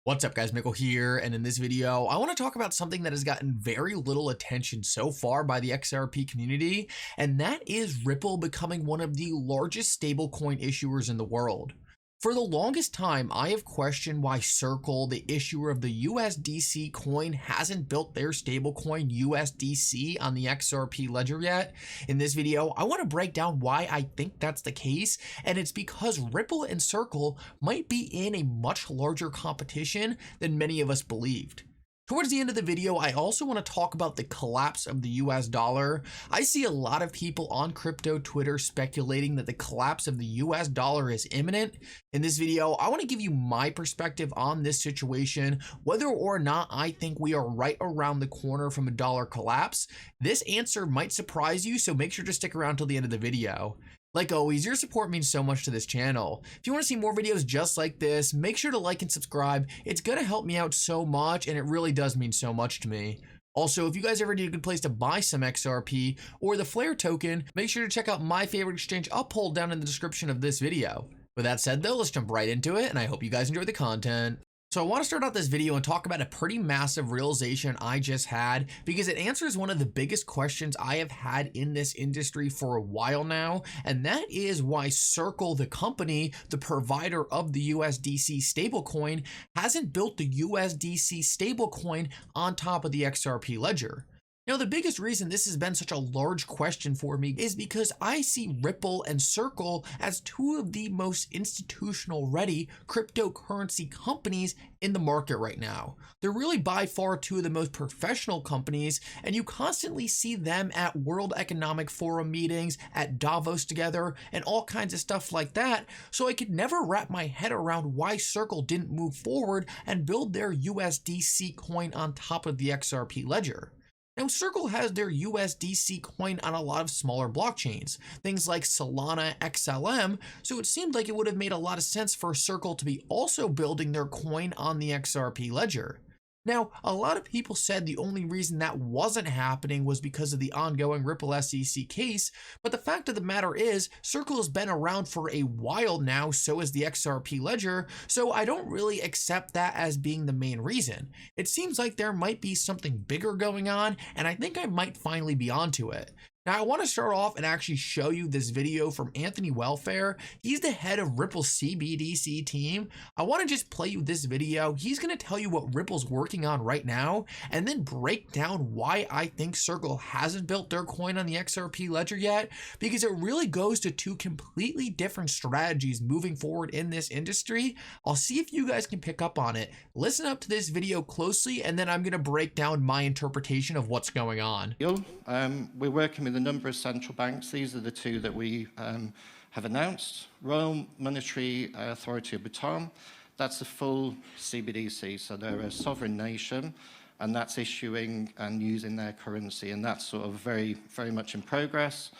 What's up guys, Mickle here, and in this video, I want to talk about something that has gotten very little attention so far by the XRP community, and that is Ripple becoming one of the largest stablecoin issuers in the world. For the longest time, I have questioned why Circle, the issuer of the USDC coin, hasn't built their stablecoin USDC on the XRP ledger yet. In this video, I want to break down why I think that's the case, and it's because Ripple and Circle might be in a much larger competition than many of us believed. Towards the end of the video, I also want to talk about the collapse of the US dollar. I see a lot of people on crypto Twitter speculating that the collapse of the US dollar is imminent. In this video, I want to give you my perspective on this situation, whether or not I think we are right around the corner from a dollar collapse. This answer might surprise you, so make sure to stick around till the end of the video. Like always, your support means so much to this channel. If you want to see more videos just like this, make sure to like and subscribe. It's going to help me out so much, and it really does mean so much to me. Also, if you guys ever need a good place to buy some XRP or the Flare token, make sure to check out my favorite exchange Uphold down in the description of this video. With that said though, let's jump right into it, and I hope you guys enjoy the content. So I want to start out this video and talk about a pretty massive realization I just had, because it answers one of the biggest questions I have had in this industry for a while now, and that is why Circle, the company, the provider of the USDC stablecoin, hasn't built the USDC stablecoin on top of the XRP ledger. Now, the biggest reason this has been such a large question for me is because I see Ripple and Circle as two of the most institutional ready cryptocurrency companies in the market right now. They're really by far two of the most professional companies, and you constantly see them at World Economic Forum meetings, at Davos together, and all kinds of stuff like that. So I could never wrap my head around why Circle didn't move forward and build their USDC coin on top of the XRP ledger. Now, Circle has their USDC coin on a lot of smaller blockchains, things like Solana, XLM, so it seemed like it would have made a lot of sense for Circle to be also building their coin on the XRP ledger. Now, a lot of people said the only reason that wasn't happening was because of the ongoing Ripple SEC case, but the fact of the matter is, Circle has been around for a while now, so is the XRP ledger, so I don't really accept that as being the main reason. It seems like there might be something bigger going on, and I think I might finally be onto it. Now, I want to start off and actually show you this video from Anthony Welfare. He's the head of Ripple's CBDC team. I want to just play you this video. He's going to tell you what Ripple's working on right now, and then break down why I think Circle hasn't built their coin on the XRP ledger yet, because it really goes to two completely different strategies moving forward in this industry. I'll see if you guys can pick up on it. Listen up to this video closely, and then I'm going to break down my interpretation of what's going on. We're working with a number of central banks. These are the two that we have announced. Royal Monetary Authority of Bhutan, that's a full CBDC, so they're a sovereign nation, and that's issuing and using their currency, and that's sort of very much in progress.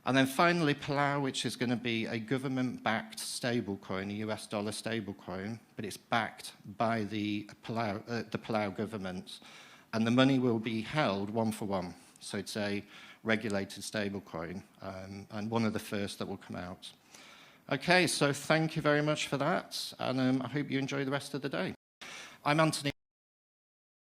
And then finally, Palau, which is going to be a government-backed stablecoin, a US dollar stablecoin, but it's backed by the Palau government, and the money will be held one for one. So it's a regulated stablecoin, and one of the first that will come out. Okay, so thank you very much for that, and I hope you enjoy the rest of the day. I'm Anthony.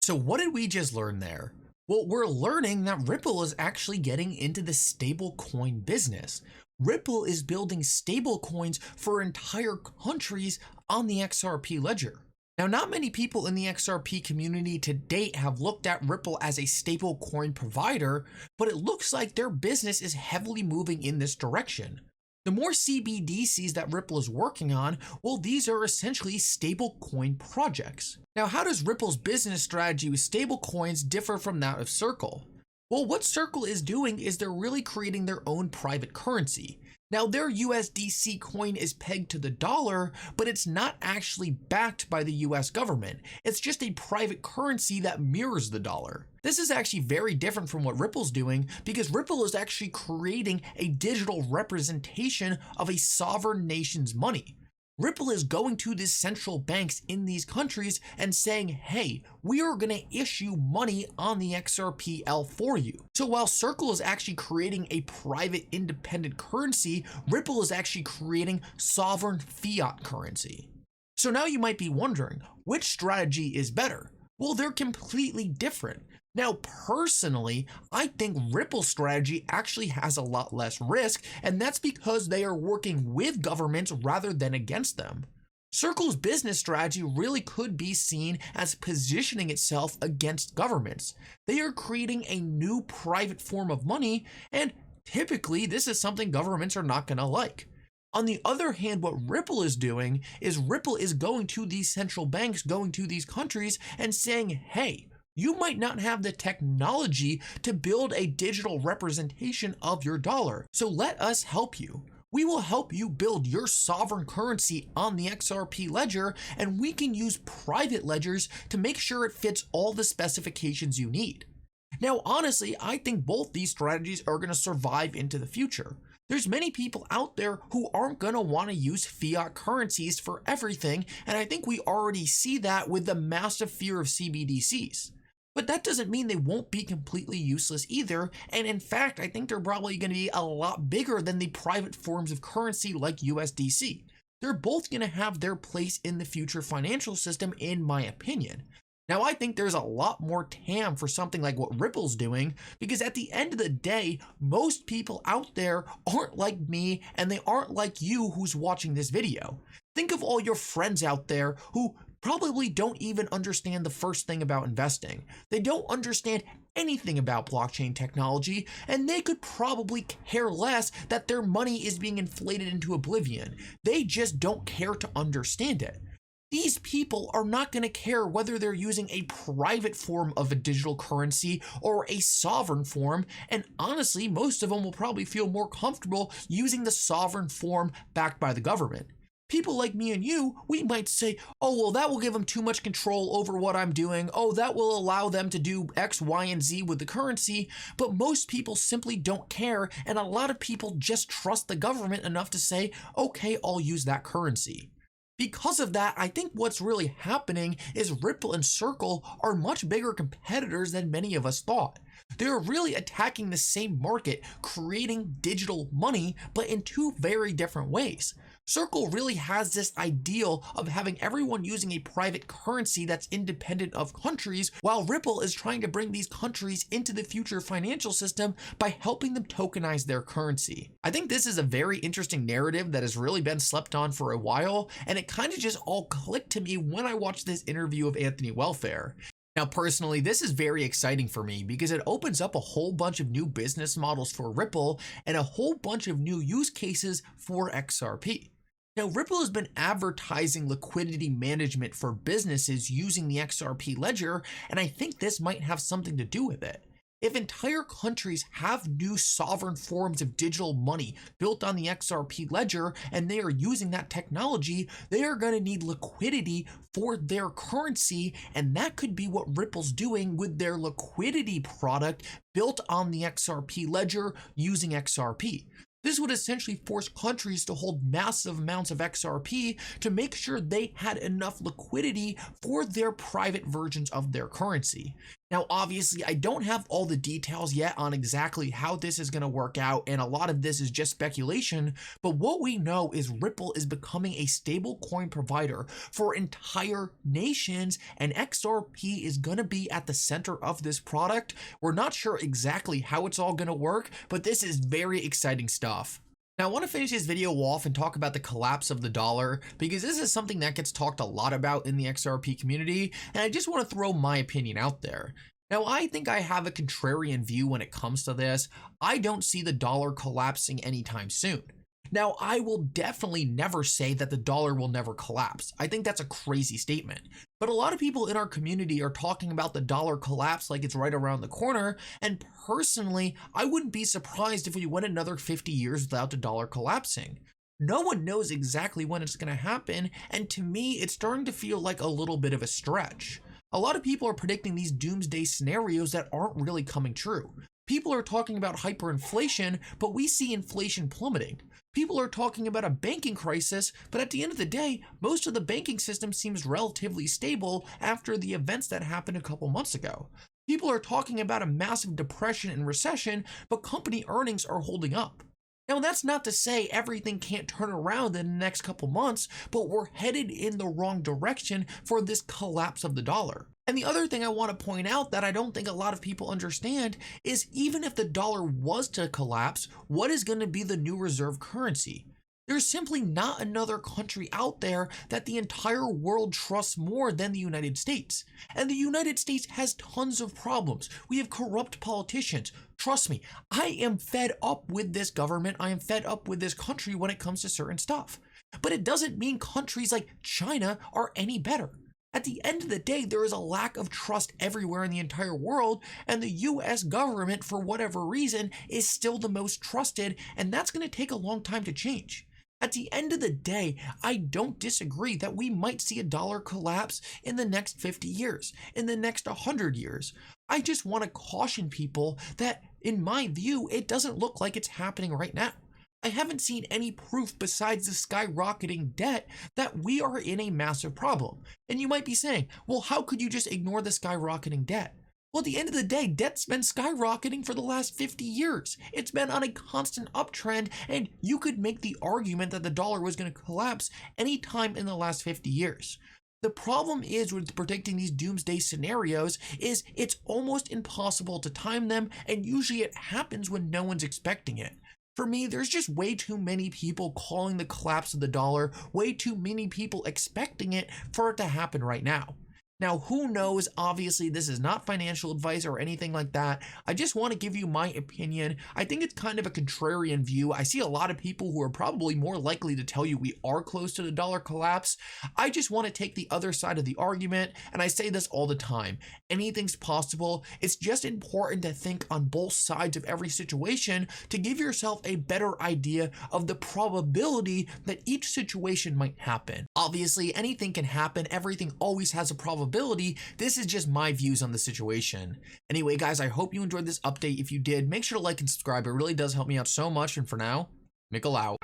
So what did we just learn there? Well, we're learning that Ripple is actually getting into the stablecoin business. Ripple is building stablecoins for entire countries on the XRP ledger. Now, not many people in the XRP community to date have looked at Ripple as a stablecoin provider, but it looks like their business is heavily moving in this direction. The more CBDCs that Ripple is working on, well, these are essentially stablecoin projects. Now, how does Ripple's business strategy with stablecoins differ from that of Circle? Well, what Circle is doing is they're really creating their own private currency. Now, their USDC coin is pegged to the dollar, but it's not actually backed by the US government. It's just a private currency that mirrors the dollar. This is actually very different from what Ripple's doing, because Ripple is actually creating a digital representation of a sovereign nation's money. Ripple is going to these central banks in these countries and saying, hey, we are going to issue money on the XRPL for you. So while Circle is actually creating a private independent currency, Ripple is actually creating sovereign fiat currency. So now you might be wondering, which strategy is better? Well, they're completely different. Now, personally, I think Ripple's strategy actually has a lot less risk, and that's because they are working with governments rather than against them. Circle's business strategy really could be seen as positioning itself against governments. They are creating a new private form of money, and typically this is something governments are not going to like. On the other hand, what Ripple is doing is Ripple is going to these central banks, going to these countries and saying, hey, you might not have the technology to build a digital representation of your dollar, so let us help you. We will help you build your sovereign currency on the XRP ledger, and we can use private ledgers to make sure it fits all the specifications you need. Now, honestly, I think both these strategies are going to survive into the future. There's many people out there who aren't going to want to use fiat currencies for everything, and I think we already see that with the massive fear of CBDCs. But that doesn't mean they won't be completely useless either, and in fact, I think they're probably going to be a lot bigger than the private forms of currency like USDC. They're both going to have their place in the future financial system, in my opinion. Now, I think there's a lot more TAM for something like what Ripple's doing, because at the end of the day, most people out there aren't like me, and they aren't like you who's watching this video. Think of all your friends out there who probably don't even understand the first thing about investing. They don't understand anything about blockchain technology, and they could probably care less that their money is being inflated into oblivion. They just don't care to understand it. These people are not going to care whether they're using a private form of a digital currency or a sovereign form, and honestly, most of them will probably feel more comfortable using the sovereign form backed by the government. People like me and you, we might say, oh, well, that will give them too much control over what I'm doing. Oh, that will allow them to do X, Y, and Z with the currency. But most people simply don't care, and a lot of people just trust the government enough to say, okay, I'll use that currency. Because of that, I think what's really happening is Ripple and Circle are much bigger competitors than many of us thought. They're really attacking the same market, creating digital money, but in two very different ways. Circle really has this ideal of having everyone using a private currency that's independent of countries, while Ripple is trying to bring these countries into the future financial system by helping them tokenize their currency. I think this is a very interesting narrative that has really been slept on for a while, and it kind of just all clicked to me when I watched this interview of Anthony Welfare. Now, personally, this is very exciting for me because it opens up a whole bunch of new business models for Ripple and a whole bunch of new use cases for XRP. Now, Ripple has been advertising liquidity management for businesses using the XRP ledger, and I think this might have something to do with it. If entire countries have new sovereign forms of digital money built on the XRP ledger and they are using that technology, they are going to need liquidity for their currency, and that could be what Ripple's doing with their liquidity product built on the XRP ledger using XRP. This would essentially force countries to hold massive amounts of XRP to make sure they had enough liquidity for their private versions of their currency. Now, obviously, I don't have all the details yet on exactly how this is going to work out, and a lot of this is just speculation, but what we know is Ripple is becoming a stable coin provider for entire nations, and XRP is going to be at the center of this product. We're not sure exactly how it's all going to work, but this is very exciting stuff. Now, I want to finish this video off and talk about the collapse of the dollar, because this is something that gets talked a lot about in the XRP community, and I just want to throw my opinion out there. Now, I think I have a contrarian view when it comes to this. I don't see the dollar collapsing anytime soon. Now, I will definitely never say that the dollar will never collapse. I think that's a crazy statement. But a lot of people in our community are talking about the dollar collapse like it's right around the corner, and personally, I wouldn't be surprised if we went another 50 years without the dollar collapsing. No one knows exactly when it's going to happen, and to me, it's starting to feel like a little bit of a stretch. A lot of people are predicting these doomsday scenarios that aren't really coming true. People are talking about hyperinflation, but we see inflation plummeting. People are talking about a banking crisis, but at the end of the day, most of the banking system seems relatively stable after the events that happened a couple months ago. People are talking about a massive depression and recession, but company earnings are holding up. Now, that's not to say everything can't turn around in the next couple months, but we're headed in the wrong direction for this collapse of the dollar. And the other thing I want to point out that I don't think a lot of people understand is even if the dollar was to collapse, what is going to be the new reserve currency? There's simply not another country out there that the entire world trusts more than the United States. And the United States has tons of problems. We have corrupt politicians. Trust me, I am fed up with this government. I am fed up with this country when it comes to certain stuff. But it doesn't mean countries like China are any better. At the end of the day, there is a lack of trust everywhere in the entire world, and the US government, for whatever reason, is still the most trusted, and that's going to take a long time to change. At the end of the day, I don't disagree that we might see a dollar collapse in the next 50 years, in the next 100 years. I just want to caution people that, in my view, it doesn't look like it's happening right now. I haven't seen any proof besides the skyrocketing debt that we are in a massive problem. And you might be saying, well, how could you just ignore the skyrocketing debt? Well, at the end of the day, debt's been skyrocketing for the last 50 years. It's been on a constant uptrend, and you could make the argument that the dollar was going to collapse anytime in the last 50 years. The problem is with predicting these doomsday scenarios is it's almost impossible to time them, and usually it happens when no one's expecting it. For me, there's just way too many people calling the collapse of the dollar, way too many people expecting it for it to happen right now. Now, who knows? Obviously, this is not financial advice or anything like that. I just want to give you my opinion. I think it's kind of a contrarian view. I see a lot of people who are probably more likely to tell you we are close to the dollar collapse. I just want to take the other side of the argument, and I say this all the time. Anything's possible. It's just important to think on both sides of every situation to give yourself a better idea of the probability that each situation might happen. Obviously, anything can happen. Everything always has a probability. This is just my views on the situation. Anyway, guys, I hope you enjoyed this update. If you did, make sure to like and subscribe. It really does help me out so much. And for now, Mickle out.